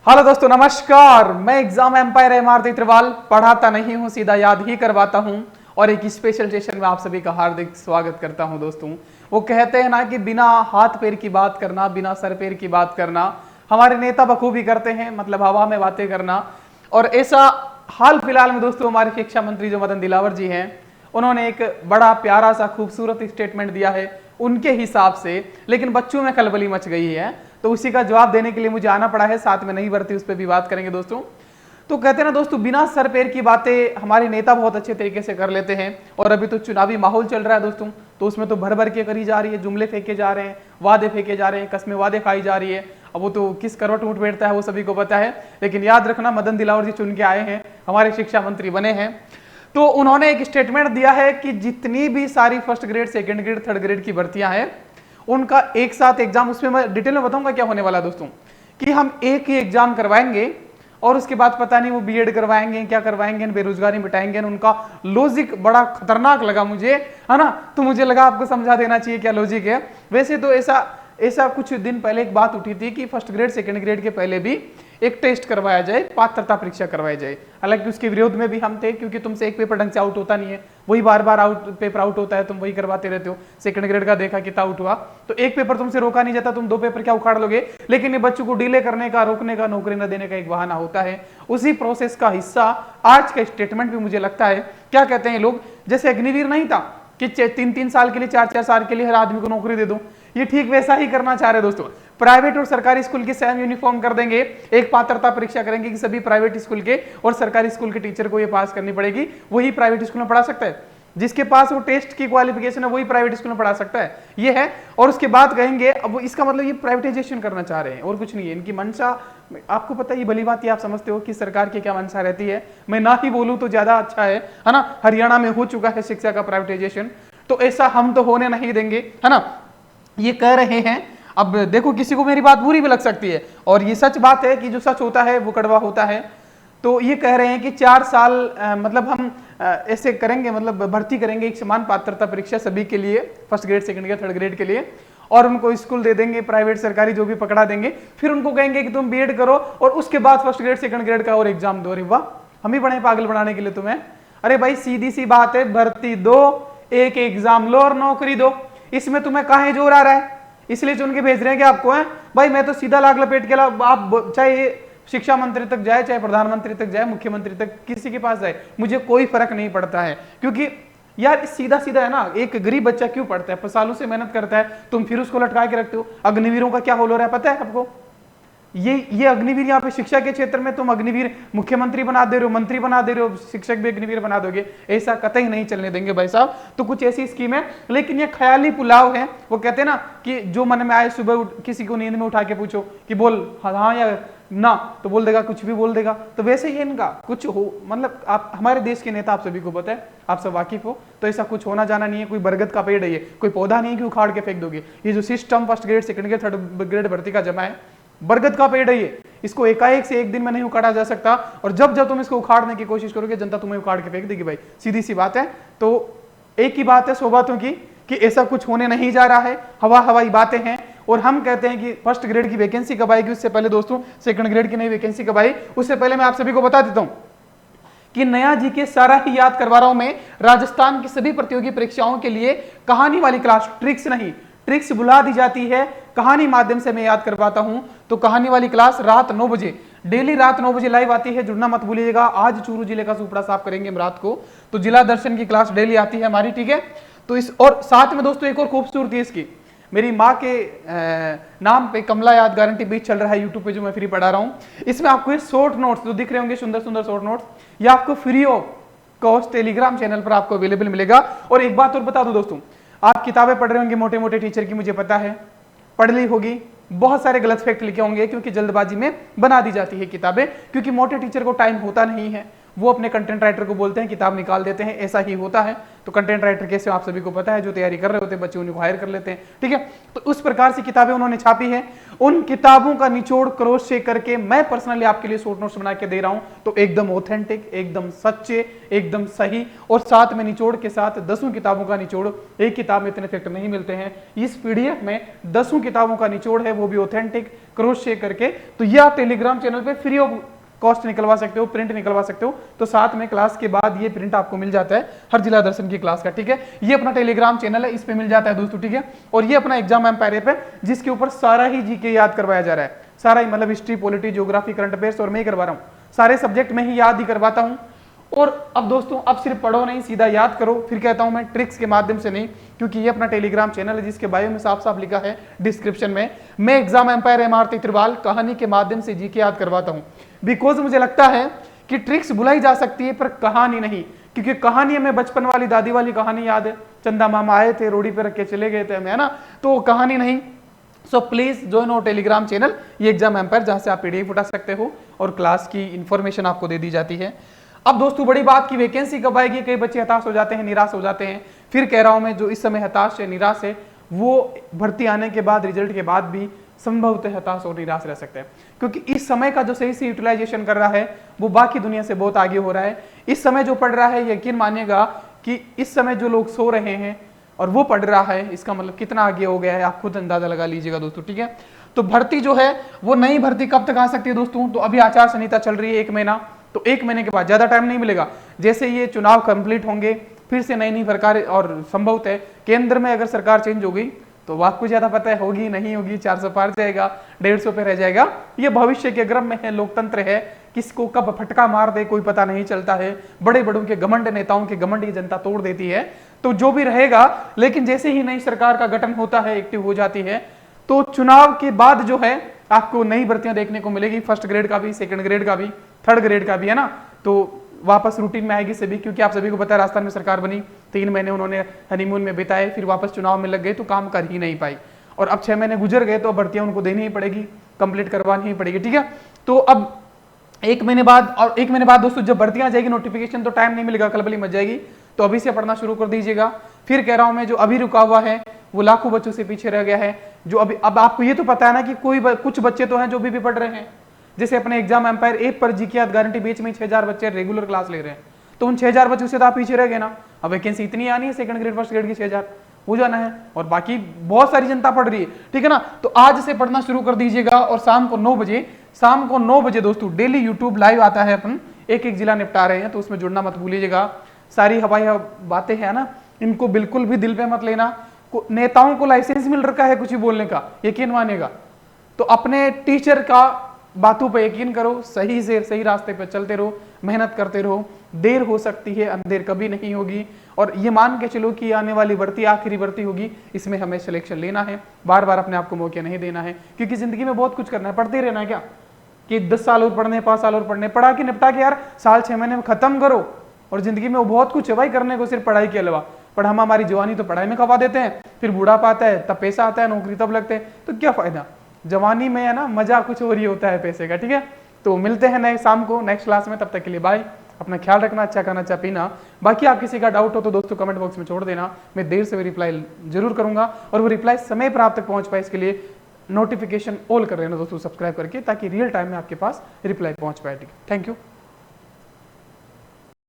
Hello दोस्तों, नमस्कार। मैं एग्जाम एम्पायर एमआर तित्रवाल पढ़ाता नहीं हूं, सीधा याद ही करवाता हूं। और एक स्पेशल सेशन में आप सभी का हार्दिक स्वागत करता हूं। दोस्तों, वो कहते हैं ना कि बिना हाथ पैर की बात करना, बिना सर पैर की बात करना हमारे नेता बखूबी करते हैं, मतलब हवा में बातें करना। और ऐसा हाल फिलहाल में दोस्तों हमारे शिक्षा मंत्री जो मदन दिलावर जी हैं, उन्होंने एक बड़ा प्यारा सा खूबसूरत स्टेटमेंट दिया है उनके हिसाब से, लेकिन बच्चों में खलबली मच गई है। तो उसी का जवाब देने के लिए मुझे आना पड़ा है, साथ में नहीं भर्ती उस पर भी बात करेंगे दोस्तों। तो कहते हैं ना दोस्तों, बिना सर पैर की बातें हमारे नेता बहुत अच्छे तरीके से कर लेते हैं। और अभी तो चुनावी माहौल चल रहा है दोस्तों, तो उसमें तो भर भर के करी जा रही है, जुमले फेंके जा रहे हैं, वादे फेंके जा रहे हैं, कस्में वादे खाई जा रही है। अब वो तो किस करवट उठ बैठता है वो सभी को पता है, लेकिन याद रखना मदन दिलावर जी चुन के आए हैं, हमारे शिक्षा मंत्री बने हैं। तो उन्होंने एक स्टेटमेंट दिया है कि जितनी भी सारी first grade, second grade, third grade की भर्तियां हैं, उनका एक साथ एग्जाम, उसमें मैं डिटेल में बताऊंगा क्या होने वाला है दोस्तों, कि हम एक ही एग्जाम करवाएंगे और उसके बाद पता नहीं वो बीएड करवाएंगे, क्या करवाएंगे, बेरोजगारी मिटाएंगे। उनका लॉजिक बड़ा खतरनाक लगा मुझे, है ना। तो मुझे लगा आपको समझा देना चाहिए क्या लॉजिक है। वैसे तो ऐसा कुछ दिन पहले एक बात उठी थी कि फर्स्ट ग्रेड, सेकंड ग्रेड के पहले भी एक टेस्ट करवाया जाए, पात्रता परीक्षा करवाई जाए। हालांकि उसके विरोध में भी हम थे, क्योंकि तुमसे एक पेपर ढंग से आउट होता नहीं है, वही बार बार पेपर आउट होता है, तुम वही करवाते रहते हो। सेकंड ग्रेड का देखा कितना आउट हुआ, तो एक पेपर तुमसे रोका नहीं जाता, तुम दो पेपर क्या उखाड़ लोगे। लेकिन ये बच्चों को डिले करने का, रोकने का, नौकरी न देने का एक बहाना होता है। उसी प्रोसेस का हिस्सा आज का स्टेटमेंट भी मुझे लगता है। क्या कहते हैं लोग, जैसे अग्निवीर नहीं था कि 3-3 साल के लिए, 4-4 साल के लिए हर आदमी को नौकरी दे दो, ये ठीक वैसा ही करना चाह रहे दोस्तों। प्राइवेट और सरकारी स्कूल की सेम यूनिफॉर्म कर देंगे, एक पात्रता परीक्षा करेंगे कि सभी प्राइवेट स्कूल के और सरकारी स्कूल के टीचर को ये पास करनी पड़ेगी, वही प्राइवेट स्कूल में पढ़ा सकता है। जिसके पास वो टेस्ट की क्वालिफिकेशन है वही प्राइवेट स्कूल में पढ़ा सकता है, ये है। और उसके बाद कहेंगे, अब इसका मतलब ये प्राइवेटाइजेशन करना चाह रहे हैं और कुछ नहीं है। इनकी मंशा आपको पता है, ये भली बात, आप समझते हो कि सरकार की क्या मंशा रहती है। मैं ना ही बोलूं तो ज्यादा अच्छा है ना। हरियाणा में हो चुका है शिक्षा का प्राइवेटाइजेशन, तो ऐसा हम तो होने नहीं देंगे, है ना। ये कह रहे हैं। अब देखो, किसी को मेरी बात बुरी भी लग सकती है, और ये सच बात है कि जो सच होता है वो कड़वा होता है। तो ये कह रहे हैं कि 4 साल मतलब हम ऐसे करेंगे, मतलब भर्ती करेंगे एक समान पात्रता परीक्षा सभी के लिए, first grade, second grade, third grade के लिए, और उनको स्कूल दे देंगे, प्राइवेट सरकारी जो भी पकड़ा देंगे। फिर उनको कहेंगे कि तुम बीएड करो और उसके बाद फर्स्ट ग्रेड, सेकंड ग्रेड का और एग्जाम दो। अरे वाह, हम ही बने पागल बनाने के लिए तुम्हें। अरे भाई, सीधी सी बात है, भर्ती दो, एक एग्जाम लो और नौकरी दो। इसमें तुम्हें काहे जोर आ रहा है? इसलिए चुन के भेज रहे हैं कि आपको है भाई। मैं तो सीधा लाग लपेट के आप चाहे शिक्षा मंत्री तक जाए, चाहे प्रधानमंत्री तक जाए, मुख्यमंत्री तक, किसी के पास जाए, मुझे कोई फर्क नहीं पड़ता है। क्योंकि यार सीधा सीधा है ना, एक गरीब बच्चा क्यों पढ़ता है, सालों से मेहनत करता है, तुम फिर उसको लटका के रखते हो। अग्निवीरों का क्या होल हो रहा है पता है आपको? ये अग्निवीर यहाँ पे शिक्षा के क्षेत्र में तुम अग्निवीर मुख्यमंत्री बना दे रहे हो, मंत्री बना दे रहे हो, शिक्षक भी अग्निवीर बना दोगे। ऐसा कतई नहीं चलने देंगे भाई साहब। तो कुछ ऐसी स्कीम है, लेकिन ये ख्याली पुलाव है। वो कहते हैं ना कि जो मन में आए, सुबह किसी को नींद में उठा के पूछो कि बोल हाँ या ना, तो बोल देगा, कुछ भी बोल देगा। तो वैसे ही इनका कुछ हो, मतलब आप हमारे देश के नेता आप सभी को पता है, आप सब वाकिफ हो। तो ऐसा कुछ होना जाना नहीं है। कोई बरगद का पेड़ है, ये कोई पौधा नहीं है कि उखाड़ के फेंक दोगे। ये जो system first grade, second grade, third grade भर्ती का जमा है, बरगद का पेड़ है ये। इसको एकाएक से एक दिन में नहीं उखाड़ा जा सकता, और जब जब तुम इसको उखाड़ने की कोशिश करोगे, जनता तुम्हें उखाड़ के फेंक देगी भाई, सीधी सी बात है। तो एक ही बात है 100 बातों की, कि ऐसा कुछ होने नहीं जा रहा है, हवाई बातें हैं। और हम कहते हैं कि फर्स्ट ग्रेड की वैकेंसी कब आएगी, उससे पहले दोस्तों सेकंड ग्रेड की नई वैकेंसी कब आई, उससे पहले मैं आप सभी को बता देता हूं कि नया जी के सारा ही याद करवा रहा हूं मैं। राजस्थान की सभी प्रतियोगी परीक्षाओं के लिए कहानी वाली क्लास, ट्रिक्स नहीं, ट्रिक्स बुला दी जाती है, कहानी माध्यम से मैं याद करवाता हूं। तो कहानी वाली क्लास रात 9 बजे, डेली रात 9 बजे लाइव आती है, जुड़ना मत भूलिएगा। आज चूरू जिले का सुपड़ा साफ करेंगे हम रात को, तो जिला दर्शन की क्लास डेली आती है हमारी, ठीक है। तो इस और साथ में दोस्तों एक और खूबसूरती है इसकी, मेरी माँ के नाम पे कमला याद गारंटी बीच चल रहा है यूट्यूब पे, जो मैं फ्री पढ़ा रहा हूँ। इसमें आपको ये शॉर्ट नोट्स जो दिख रहे होंगे, सुंदर सुंदर शॉर्ट नोट्स, ये आपको free of cost Telegram channel पर आपको अवेलेबल मिलेगा। और एक बात और बता दूं दोस्तों, आप किताबें पढ़ रहे होंगे मोटे मोटे टीचर की, मुझे पता है, पढ़ ली होगी, बहुत सारे गलत फैक्ट लिखे होंगे, क्योंकि जल्दबाजी में बना दी जाती है किताबें, क्योंकि मोटे टीचर को टाइम होता नहीं है। वो अपने कंटेंट राइटर को बोलते हैं, किताब निकाल देते हैं, ऐसा ही होता है। तो कंटेंट राइटर कैसे आप सभी को पता है, जो तैयारी कर रहे होते हैं बच्चे उनको हायर कर लेते हैं, ठीक है। तो उस प्रकार से किताबें उन्होंने छापी है। उन किताबों का निचोड़ क्रॉस चेक करके मैं पर्सनली आपके लिए शॉर्ट नोट्स बना के दे रहा हूं। तो एकदम ऑथेंटिक, एकदम सच्चे, एकदम सही, और साथ में निचोड़ के साथ 10 किताबों का निचोड़। एक किताब में इतने फैक्ट नहीं मिलते हैं, इस पीडीएफ में 10 किताबों का निचोड़ है, वो भी ऑथेंटिक क्रॉस चेक करके। तो यह आप टेलीग्राम चैनल पे फ्री ऑफ कॉस्ट निकलवा सकते हो, प्रिंट निकलवा सकते हो। तो साथ में क्लास के बाद ये प्रिंट आपको मिल जाता है हर जिला दर्शन की क्लास का, ठीक है। ये अपना टेलीग्राम चैनल है, इस पे मिल जाता है दोस्तों, ठीक है। और ये अपना एग्जाम एम्पायर ऐप है, जिसके ऊपर सारा ही जीके याद करवाया जा रहा है, सारा ही, मतलब history, polity, geography, current affairs, और मैं ही करवा रहा हूँ, सारे सब्जेक्ट में ही याद ही करवाता हूँ। और अब दोस्तों, अब सिर्फ पढ़ो नहीं, सीधा याद करो। फिर कहता हूं मैं ट्रिक्स के माध्यम से नहीं, क्योंकि ये अपना टेलीग्राम चैनल है जिसके बायो में साफ साफ लिखा है डिस्क्रिप्शन में, मैं एग्जाम एम्पायर एमआर तित्रवाल कहानी के माध्यम से जीके याद करवाता हूं। बिकॉज मुझे लगता है कि ट्रिक्स भुलाई जा सकती है पर कहानी नहीं, क्योंकि कहानी हमें बचपन वाली, दादी वाली कहानी याद है, चंदा मामा आए थे, रोडी पे रख के चले गए थे हमें, है ना, तो कहानी नहीं। So please join our Telegram channel, ये एग्जाम एम्पायर, जहां से आप पीडीएफ उठा सकते हो और क्लास की इंफॉर्मेशन आपको दे दी जाती है। अब दोस्तों, बड़ी बात की वैकेंसी कब आएगी, कई बच्चे हताश हो जाते हैं, निराश हो जाते हैं। फिर कह रहा हूं मैं, जो इस समय हताश है, निराश है, वो भर्ती आने के बाद, रिजल्ट के बाद भी संभवतः हताश और निराश रह सकते हैं, क्योंकि इस समय का जो सही से यूटिलाइजेशन कर रहा है वो बाकी दुनिया से बहुत आगे हो रहा है। इस समय जो पढ़ रहा है, यकीन मानिएगा कि इस समय जो लोग सो रहे हैं और वो पढ़ रहा है, इसका मतलब कितना आगे हो गया है, आप खुद अंदाजा लगा लीजिएगा दोस्तों, ठीक है। तो भर्ती जो है वो नई भर्ती कब तक आ सकती है दोस्तों, तो अभी आचार संहिता चल रही है 1 महीना, तो 1 महीने के बाद, ज्यादा टाइम नहीं मिलेगा। जैसे ये चुनाव कंप्लीट होंगे, फिर से नई नई सरकार, और संभवतः केंद्र में अगर सरकार चेंज हो गई तो आपको ज्यादा पता है, होगी नहीं होगी, 400 पार जाएगा, 150 पे रह जाएगा। ये भविष्य के क्रम में है, लोकतंत्र है, किसको कब फटका मार दे कोई पता नहीं चलता है। बड़े बड़ों के घमंड, नेताओं के घमंड ये जनता तोड़ देती है। तो जो भी रहेगा, लेकिन जैसे ही नई सरकार का गठन होता है, एक्टिव हो जाती है, तो चुनाव के बाद जो है आपको नई भर्तियां देखने को मिलेगी, फर्स्ट ग्रेड का भी, सेकंड ग्रेड का भी, थर्ड ग्रेड का भी, है ना। तो वापस रूटीन में आएगी सभी, क्योंकि आप सभी को पता है राजस्थान में सरकार बनी, 3 महीने उन्होंने हनीमून में बिताए, फिर वापस चुनाव में लग गए तो काम कर ही नहीं पाई, और अब 6 महीने गुजर गए तो भर्तियां उनको देनी ही पड़ेगी, कंप्लीट करवानी ही पड़ेगी, ठीक है। तो अब 1 महीने बाद, और 1 महीने बाद दोस्तों जब भर्तियां आ जाएगी, नोटिफिकेशन, तो टाइम नहीं मिलेगा, कलबली मच जाएगी। तो अभी से पढ़ना शुरू कर दीजिएगा। फिर कह रहा हूं मैं, जो अभी रुका हुआ है वो लाखों बच्चों से पीछे रह गया है। जो अभी, अब आपको ये तो पता है ना कि कुछ बच्चे तो हैं जो भी पढ़ रहे हैं, जैसे अपने एग्जाम एम्पायर ऐप पर जीके याद गारंटी बैच में 6000 बच्चे रेगुलर क्लास ले रहे हैं, तो उन 6000 बच्चों से तो आप पीछे रह गए ना। अब वैकेंसी इतनी आनी है, सेकंड ग्रेड फर्स्ट ग्रेड की 6000 हो जाना है, और बाकी बहुत सारी जनता पढ़ रही है, ठीक है ना। तो आज से पढ़ना शुरू कर दीजिएगा, और शाम को 9 बजे दोस्तों डेली यूट्यूब लाइव आता है, अपन एक जिला निपटा रहे हैं, तो उसमें जुड़ना मत भूलिएगा। सारी हवाई बातें हैं ना, इनको बिल्कुल भी दिल पे मत लेना। नेताओं को लाइसेंस मिल रखा है कुछ भी बोलने का, यकीन मानेगा। तो अपने टीचर का बातों पे यकीन करो, सही से सही रास्ते पे चलते रहो, मेहनत करते रहो। देर हो सकती है, अंधेर कभी नहीं होगी। और ये मान के चलो कि आने वाली भर्ती आखिरी भर्ती होगी, इसमें हमें सिलेक्शन लेना है, बार बार अपने आप को मौके नहीं देना है, क्योंकि जिंदगी में बहुत कुछ करना है। पढ़ते रहना है क्या कि 10 साल और पढ़ने, 5 साल और पढ़ने, पढ़ा के निपटा के यार साल 6 महीने में खत्म करो। और जिंदगी में वो बहुत कुछ है भाई करने को, सिर्फ पढ़ाई के अलावा। पर हम हमारी जवानी तो पढ़ाई में खपा देते हैं, फिर बूढ़ापा आता है, तब पैसा आता है, नौकरी तब लगते हैं, तो क्या फायदा। जवानी में है ना, मजा कुछ और ही होता है पैसे का, ठीक है। तो मिलते हैं नए शाम को नेक्स्ट क्लास में, तब तक के लिए बाय। अपना ख्याल रखना, अच्छा खाना, अच्छा पीना। बाकी आप किसी का डाउट हो तो दोस्तों कमेंट बॉक्स में छोड़ देना, मैं देर से रिप्लाई जरूर करूंगा, और वो रिप्लाई समय पर आप तक पहुंच पाए इसके लिए नोटिफिकेशन ऑल कर लेना दोस्तों, सब्सक्राइब करके, ताकि रियल टाइम में आपके पास रिप्लाई पहुंच पाए, ठीक है। Thank you.